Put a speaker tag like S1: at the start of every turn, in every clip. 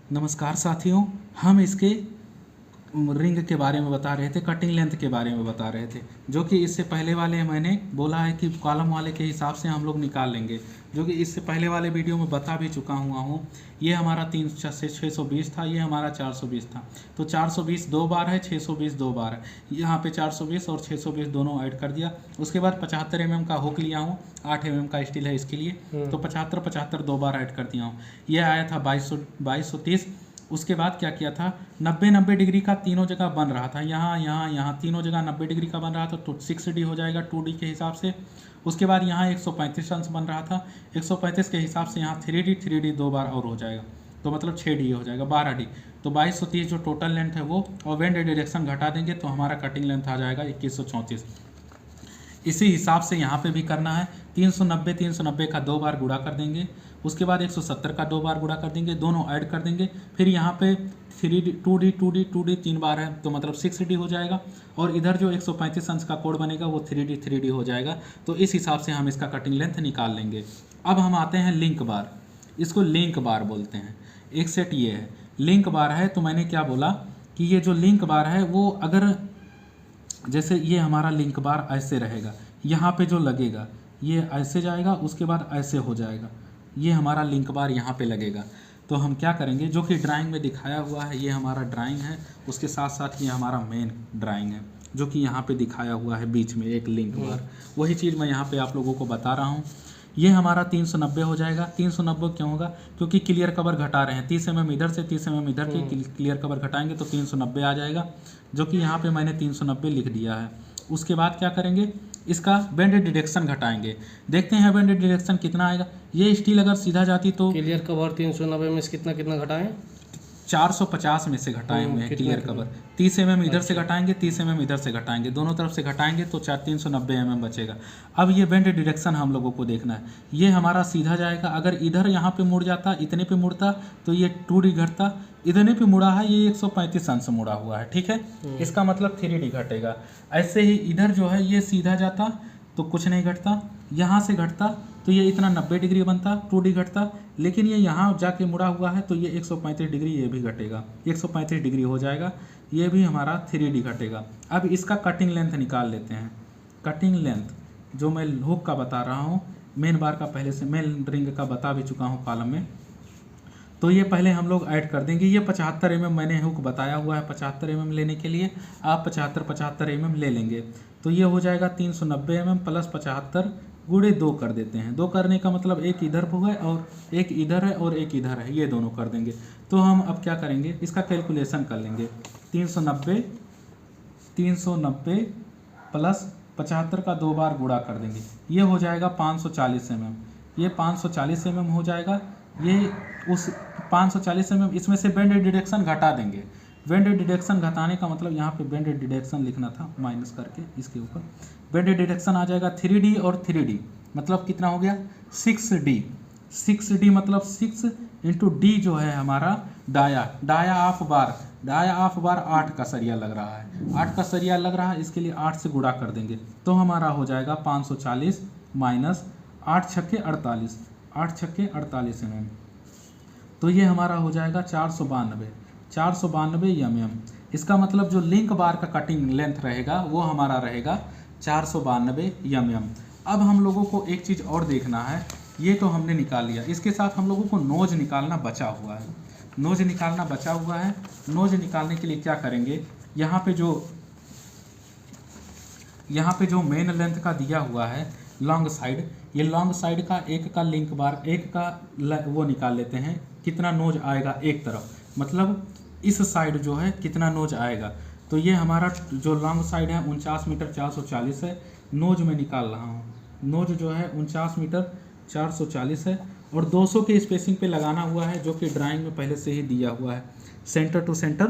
S1: नमस्कार साथियों, हम इसके रिंग के बारे में बता रहे थे, कटिंग लेंथ के बारे में बता रहे थे, जो कि इससे पहले वाले मैंने बोला है कि कॉलम वाले के हिसाब से हम लोग निकाल लेंगे, जो कि इससे पहले वाले वीडियो में बता भी चुका हुआ हूँ। ये हमारा 620 था, ये हमारा 420 था। तो 420 दो बार है, 620 दो बार है। यहाँ पे 420 और 620 दोनों ऐड कर दिया। उसके बाद 75 mm का हुक लिया हूँ, 8 mm का स्टील है इसके लिए, तो 75 दो बार ऐड कर दिया हूँ। ये आया था 2230। उसके बाद क्या किया था, 90 डिग्री का तीनों जगह बन रहा था, यहाँ तीनों जगह 90 डिग्री का बन रहा था, तो 6D हो जाएगा 2D के हिसाब से। उसके बाद यहाँ 135 अंश बन रहा था, 135 के हिसाब से यहाँ 3D दो बार और हो जाएगा, तो मतलब 6D हो जाएगा, 12D। तो 2230 जो टोटल लेंथ है वो, और वेंड डायरेक्शन घटा देंगे तो हमारा कटिंग लेंथ आ जाएगा 2134। इसी हिसाब से यहाँ पे भी करना है। 390 का दो बार गुणा कर देंगे, उसके बाद 170 का दो बार गुणा कर देंगे, दोनों ऐड कर देंगे। फिर यहाँ पे 3D 2D तीन बार है, तो मतलब 6D हो जाएगा। और इधर जो 135 अंश का कोण बनेगा वो 3D हो जाएगा। तो इस हिसाब से हम इसका कटिंग लेंथ निकाल लेंगे। अब हम आते हैं लिंक बार, इसको लिंक बार बोलते हैं। एक सेट ये है, लिंक बार है। तो मैंने क्या बोला कि ये जो लिंक बार है वो, अगर जैसे ये हमारा लिंक बार ऐसे रहेगा, यहाँ पे जो लगेगा ये ऐसे जाएगा, उसके बाद ऐसे हो जाएगा, ये हमारा लिंक बार यहाँ पे लगेगा। तो हम क्या करेंगे, जो कि ड्राइंग में दिखाया हुआ है, ये हमारा ड्राइंग है, उसके साथ साथ ये हमारा मेन ड्राइंग है, जो कि यहाँ पे दिखाया हुआ है बीच में एक लिंक बार। वही चीज़ मैं यहाँ पे आप लोगों को बता रहा हूँ। ये हमारा 390 हो जाएगा। 390 क्यों होगा, क्योंकि क्लियर कवर घटा रहे हैं, 30 mm इधर से 30 mm इधर के क्लियर कवर घटाएंगे तो 390 आ जाएगा, जो कि यहाँ पे मैंने 390 लिख दिया है। उसके बाद क्या करेंगे, इसका बेंड डिडक्शन घटाएंगे। देखते हैं बेंड डिडक्शन कितना आएगा। ये स्टील अगर सीधा जाती तो
S2: क्लियर कवर 390 में से कितना घटाएं,
S1: 450 में से घटाए हुए हैं क्लियर कवर। 30 mm इधर से घटाएंगे, 30 mm इधर से घटाएंगे, दोनों तरफ से घटाएंगे तो 390 mm बचेगा। अब ये बेंड डिडक्शन हम लोगों को देखना है। ये हमारा सीधा जाएगा, अगर इधर यहाँ पे मुड़ जाता, इतने पे मुड़ता तो ये 2D घटता, इतने पे मुड़ा है, ये 135 अंश मुड़ा हुआ है, ठीक है। इसका मतलब 3D घटेगा। ऐसे ही इधर जो है ये सीधा जाता तो कुछ नहीं घटता, यहाँ से घटता तो ये इतना 90 डिग्री बनता, 2D घटता, लेकिन ये यहाँ जाके मुड़ा हुआ है तो ये 135 डिग्री, ये भी घटेगा, 135 डिग्री हो जाएगा, ये भी हमारा 3D घटेगा। अब इसका कटिंग लेंथ निकाल लेते हैं। कटिंग लेंथ जो मैं हुक का बता रहा हूँ, मेन बार का पहले से, मेन रिंग का बता भी चुका हूँ कॉलम में, तो ये पहले हम लोग ऐड कर देंगे। ये 75 mm मैंने हुक बताया हुआ है, 75 mm लेने के लिए आप 75 mm ले लेंगे, तो ये हो जाएगा 390 mm प्लस 75 गुणे 2 कर देते हैं। 2 करने का मतलब एक इधर है और एक इधर है और एक इधर है, ये दोनों कर देंगे। तो हम अब क्या करेंगे, इसका कैलकुलेशन कर लेंगे। 390 प्लस 75 का दो बार गुणा कर देंगे, ये हो जाएगा 540 mm। ये 540 mm हो जाएगा। ये उस 540 mm, इसमें से बेंड डिडक्शन घटा देंगे। बेंड डिडक्शन घटाने का मतलब यहाँ पे बेंड डिडक्शन लिखना था माइनस करके, इसके ऊपर बेंड डिडक्शन आ जाएगा 3D और 3D, मतलब कितना हो गया 6D। 6D मतलब 6 इंटू D जो है हमारा डाया ऑफ बार 8 का सरिया लग रहा है, 8 का सरिया लग रहा है, इसके लिए 8 से गुणा कर देंगे तो हमारा हो जाएगा 540 माइनस 8 छक्के 48, 8 छक्के 48 mm, तो ये हमारा हो जाएगा 492 mm। इसका मतलब जो लिंक बार का कटिंग लेंथ रहेगा वो हमारा रहेगा 492 mm। अब हम लोगों को एक चीज़ और देखना है, ये तो हमने निकाल लिया, इसके साथ हम लोगों को नोज निकालना बचा हुआ है। नोज निकालना बचा हुआ है। नोज निकालने के लिए क्या करेंगे, यहाँ पे जो मेन लेंथ का दिया हुआ है लॉन्ग साइड, ये लॉन्ग साइड का एक का लिंक बार, एक का वो निकाल लेते हैं, कितना नोज आएगा एक तरफ, मतलब इस साइड जो है कितना नोज आएगा। तो ये हमारा जो लॉन्ग साइड है 49 मीटर 440 है, नोज में निकाल रहा हूँ। नोज जो है 49 मीटर 440 है और 200 के स्पेसिंग पे लगाना हुआ है, जो कि ड्राइंग में पहले से ही दिया हुआ है। Centre to centre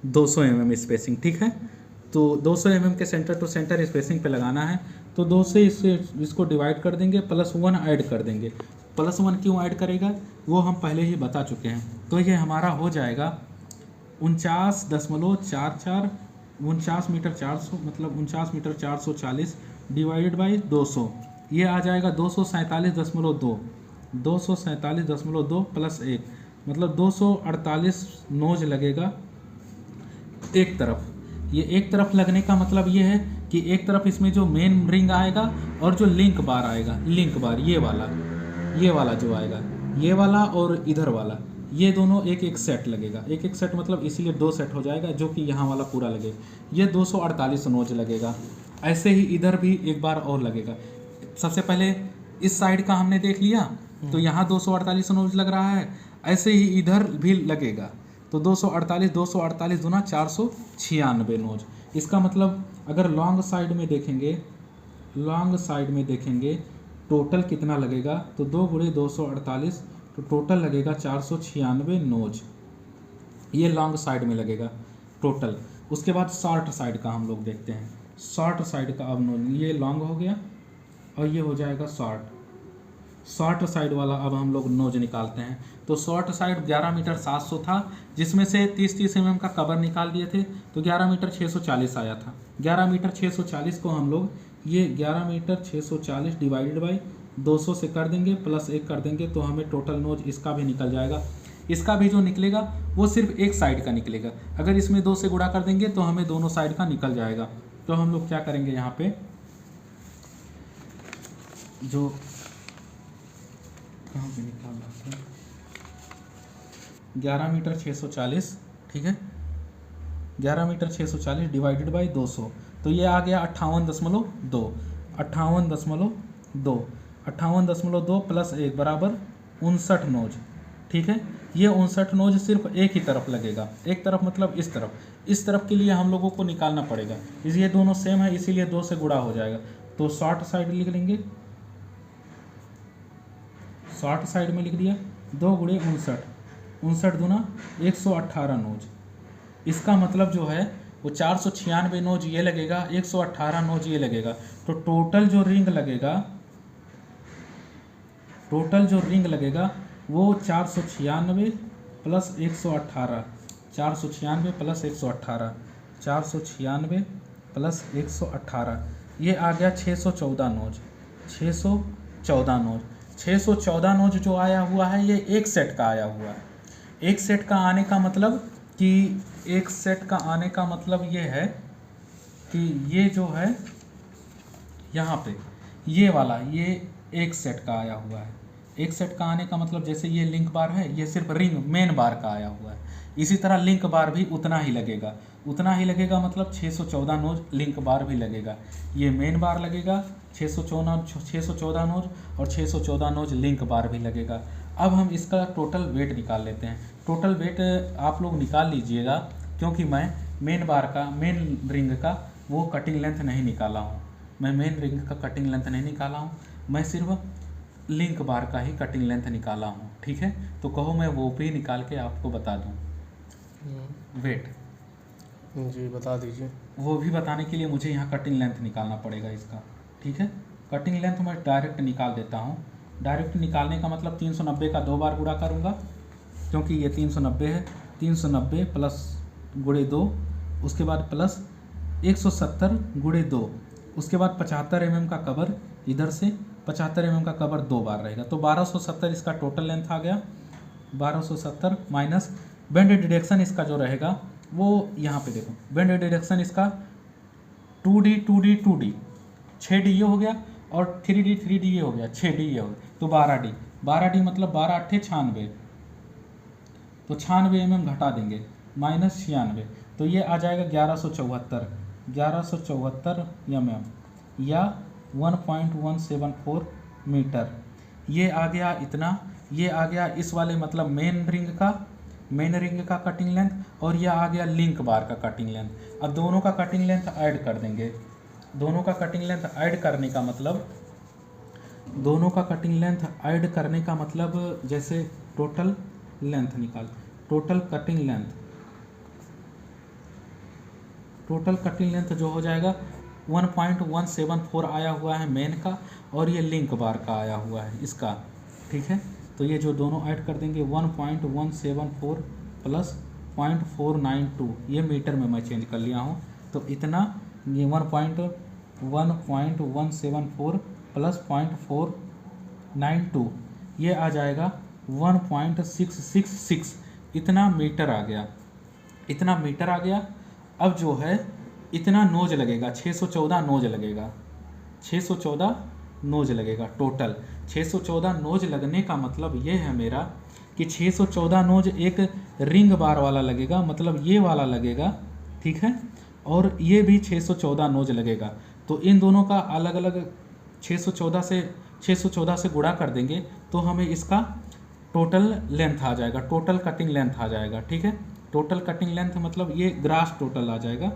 S1: 200 mm spacing, ठीक है। तो 200 mm के सेंटर टू सेंटर स्पेसिंग पे लगाना है, तो 2 से इसको डिवाइड कर देंगे, +1 ऐड कर देंगे। +1 क्यों ऐड करेगा वो हम पहले ही बता चुके हैं। तो ये हमारा हो जाएगा 49.44, 49 मीटर 400, मतलब 49 मीटर 440 डिवाइडेड बाई 200, ये आ जाएगा 247.2 +1, मतलब 248 नोज लगेगा एक तरफ। ये एक तरफ लगने का मतलब ये है कि एक तरफ इसमें जो मेन रिंग आएगा और जो लिंक बार आएगा, लिंक बार ये वाला जो आएगा, ये वाला और इधर वाला, ये दोनों एक एक सेट लगेगा। एक एक सेट मतलब इसीलिए 2 सेट हो जाएगा, जो कि यहाँ वाला पूरा लगेगा। ये 248 नोज लगेगा। ऐसे ही इधर भी एक बार और लगेगा। सबसे पहले इस साइड का हमने देख लिया, तो यहाँ 248 नोज लग रहा है। ऐसे ही इधर भी लगेगा, तो 248 दूना 496 नोज। इसका मतलब अगर लॉन्ग साइड में देखेंगे टोटल कितना लगेगा, तो 2 गुणे 248, तो टोटल लगेगा 496 नोज। ये लॉन्ग साइड में लगेगा टोटल। उसके बाद शॉर्ट साइड का हम लोग देखते हैं। शॉर्ट साइड का अब नोज, ये लॉन्ग हो गया और ये हो जाएगा शॉर्ट साइड वाला। अब हम लोग नोज निकालते हैं। तो शॉर्ट साइड 11 मीटर 700 था, जिसमें से 30-30 mm का कवर निकाल दिए थे, तो 11 मीटर 640 आया था। 11 मीटर 640 को हम लोग ये 11 मीटर 640 डिवाइडेड बाई 200 से कर देंगे, प्लस 1 कर देंगे, तो हमें टोटल नोज इसका भी निकल जाएगा। इसका भी जो निकलेगा वो सिर्फ एक साइड का निकलेगा। अगर इसमें 2 से गुणा कर देंगे तो हमें दोनों साइड का निकल जाएगा। तो हम लोग क्या करेंगे, यहाँ पे जो कहाँ पे निकाल रहा था, 11 मीटर 640, ठीक है, 11 मीटर 640 डिवाइडेड बाई 200, तो ये आ गया 58.2, 58.2 प्लस 1 बराबर 59 नोज। ठीक है, ये 59 नोज सिर्फ एक ही तरफ लगेगा। एक तरफ मतलब इस तरफ के लिए हम लोगों को निकालना पड़ेगा। ये दोनों सेम है, इसीलिए 2 से गुणा हो जाएगा। तो शॉर्ट साइड लिख लेंगे, शॉर्ट साइड में लिख दिया 2 गुणे 59 दूना 118 नोज। इसका मतलब जो है वो 496 नोज ये लगेगा, 118 नोज ये लगेगा। तो टोटल जो रिंग लगेगा वो 496 प्लस 118, 496 प्लस 118, 496 प्लस 118, ये आ गया 614 नोज। 614 नोज जो आया हुआ है ये एक सेट का आया हुआ है। एक सेट का आने का मतलब ये है कि ये जो है यहाँ पे ये वाला ये एक सेट का आया हुआ है। एक सेट का आने का मतलब जैसे ये लिंक बार है, ये सिर्फ रिंग मेन बार का आया हुआ है। इसी तरह लिंक बार भी उतना ही लगेगा मतलब 614 नोज लिंक बार भी लगेगा। ये मेन बार लगेगा 614 नोज और 614 नोज लिंक बार भी लगेगा। अब हम इसका टोटल वेट निकाल लेते हैं। टोटल वेट आप लोग निकाल लीजिएगा, क्योंकि मैं मेन रिंग का वो कटिंग लेंथ नहीं निकाला हूँ। मैं सिर्फ लिंक बार का ही कटिंग लेंथ निकाला हूँ। ठीक है, तो कहो मैं वो भी निकाल के आपको बता दूँ वेट।
S2: जी बता दीजिए।
S1: वो भी बताने के लिए मुझे यहाँ कटिंग लेंथ निकालना पड़ेगा इसका। ठीक है, कटिंग लेंथ मैं डायरेक्ट निकाल देता हूँ। डायरेक्ट निकालने का मतलब 390 का 2 बार गुणा करूँगा, क्योंकि ये 390 है। 390 प्लस गुणे 2, उसके बाद प्लस 170 गुणे 2, उसके बाद 75 mm का कवर, इधर से 75 mm का कवर 2 बार रहेगा, तो 1270 इसका टोटल लेंथ आ गया। 1270 माइनस बेंड डिडक्शन इसका जो रहेगा वो यहाँ पे देखो, बेंड डिडक्शन इसका 2D 6D ये हो गया और 3D ये हो गया, 6D ये हो गया, तो 12D मतलब 12 8 96, तो 96 mm घटा देंगे माइनस 96, तो ये आ जाएगा 1174 mm या 1.174 मीटर। ये आ गया इतना। ये आ गया इस वाले मतलब मेन रिंग का कटिंग लेंथ, और ये आ गया लिंक बार का कटिंग लेंथ। अब दोनों का कटिंग लेंथ ऐड कर देंगे। दोनों का कटिंग लेंथ ऐड करने का मतलब जैसे टोटल लेंथ निकाल, टोटल कटिंग लेंथ जो हो जाएगा 1.174 आया हुआ है मेन का, और ये लिंक बार का आया हुआ है इसका। ठीक है, तो ये जो दोनों ऐड कर देंगे 1.174 प्लस 0.492, ये मीटर में मैं चेंज कर लिया हूँ, तो इतना ये 1.174 प्लस 0.492 ये आ जाएगा 1.666 इतना मीटर आ गया, इतना मीटर आ गया। अब जो है इतना नोज लगेगा, 614 नोज लगेगा, 614 नोज लगेगा टोटल। 614 नोज लगने का मतलब ये है मेरा कि 614 नोज एक रिंग बार वाला लगेगा, मतलब ये वाला लगेगा, ठीक है, और ये भी 614 नोज लगेगा। तो इन दोनों का अलग अलग 614 से गुणा कर देंगे तो हमें इसका टोटल लेंथ आ जाएगा, टोटल कटिंग लेंथ आ जाएगा, ठीक है। टोटल कटिंग लेंथ मतलब ये ग्रास टोटल आ जाएगा,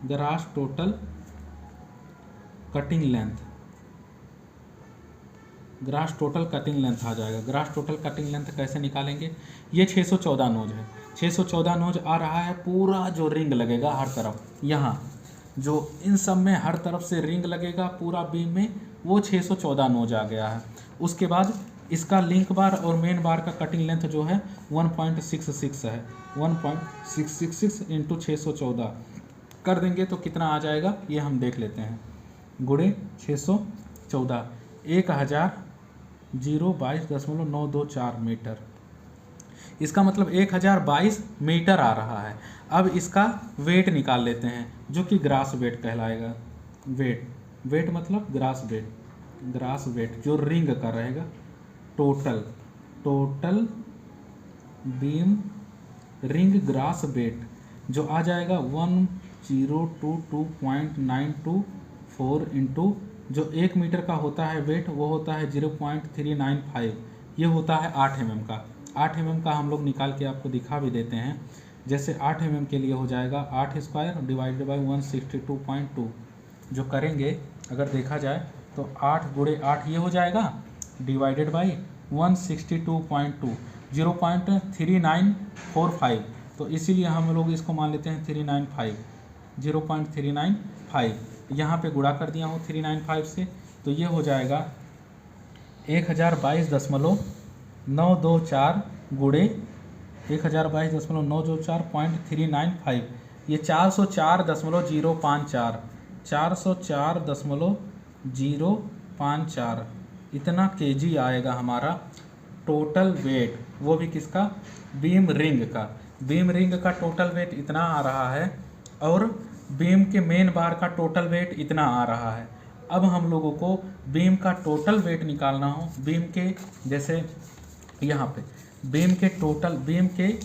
S1: gross total cutting length, gross total cutting length आ जाएगा। ग्रास टोटल कटिंग लेंथ कैसे निकालेंगे? ये 614 नोज है, 614 नोज आ रहा है, पूरा जो रिंग लगेगा हर तरफ, यहाँ जो इन सब में हर तरफ से रिंग लगेगा पूरा बीम में, वो 614 नोज आ गया है। उसके बाद इसका लिंक बार और मेन बार का कटिंग लेंथ जो है 1.66 है, 1.666 इंटू 614 कर देंगे तो कितना आ जाएगा ये हम देख लेते हैं। गुणे 614 1022.924 मीटर, इसका मतलब 1022 मीटर आ रहा है। अब इसका वेट निकाल लेते हैं जो कि ग्रास वेट कहलाएगा। वेट, वेट मतलब ग्रास वेट, ग्रास वेट जो रिंग का रहेगा, total, total beam ring gross weight जो आ जाएगा 1022.924 इंटू जो 1 मीटर का होता है वेट वो होता है 0.395, ये होता है 8 mm का। 8 mm का हम लोग निकाल के आपको दिखा भी देते हैं। जैसे 8 mm के लिए हो जाएगा 8 स्क्वायर डिवाइडेड बाई 162.2, जो करेंगे अगर देखा जाए तो 8 गुणे 8 ये हो जाएगा डिवाइडेड बाई 162.2, 0.3945, तो इसीलिए हम लोग इसको मान लेते हैं 395, 0.395। यहाँ पे गुणा कर दिया हूँ 395 से, तो ये हो जाएगा 1022.924 गुणे 1022.924.395, ये 404.054, 404.054 इतना केजी आएगा हमारा टोटल वेट, वो भी किसका? बीम रिंग का। बीम रिंग का टोटल वेट इतना आ रहा है और बीम के मेन बार का टोटल वेट इतना आ रहा है। अब हम लोगों को बीम का टोटल वेट निकालना हो, बीम के जैसे यहाँ पे बीम के टोटल, बीम के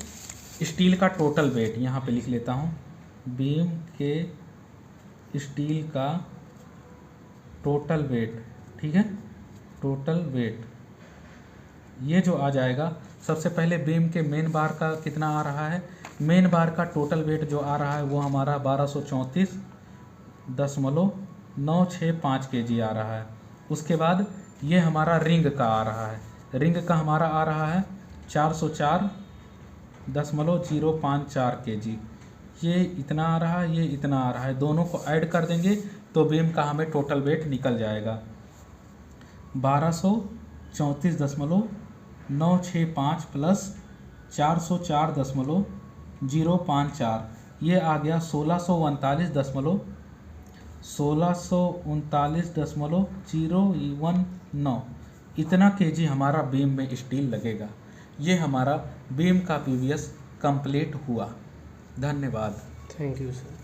S1: स्टील का टोटल वेट यहाँ पे लिख लेता हूँ, बीम के स्टील का टोटल वेट, ठीक है, टोटल वेट ये जो आ जाएगा, सबसे पहले बीम के मेन बार का कितना आ रहा है? मेन बार का टोटल वेट जो आ रहा है वो हमारा 1234.965 kg आ रहा है। उसके बाद ये हमारा रिंग का आ रहा है, रिंग का हमारा आ रहा है 404.054 kg, ये इतना आ रहा है, ये इतना आ रहा है, दोनों को ऐड कर देंगे तो बीम का हमें टोटल वेट निकल जाएगा 1234.965 प्लस 404.054, ये आ गया 1639.019, इतना केजी हमारा बीम में स्टील लगेगा। ये हमारा बीम का पीवीएस कंप्लीट हुआ। धन्यवाद।
S2: Thank you sir.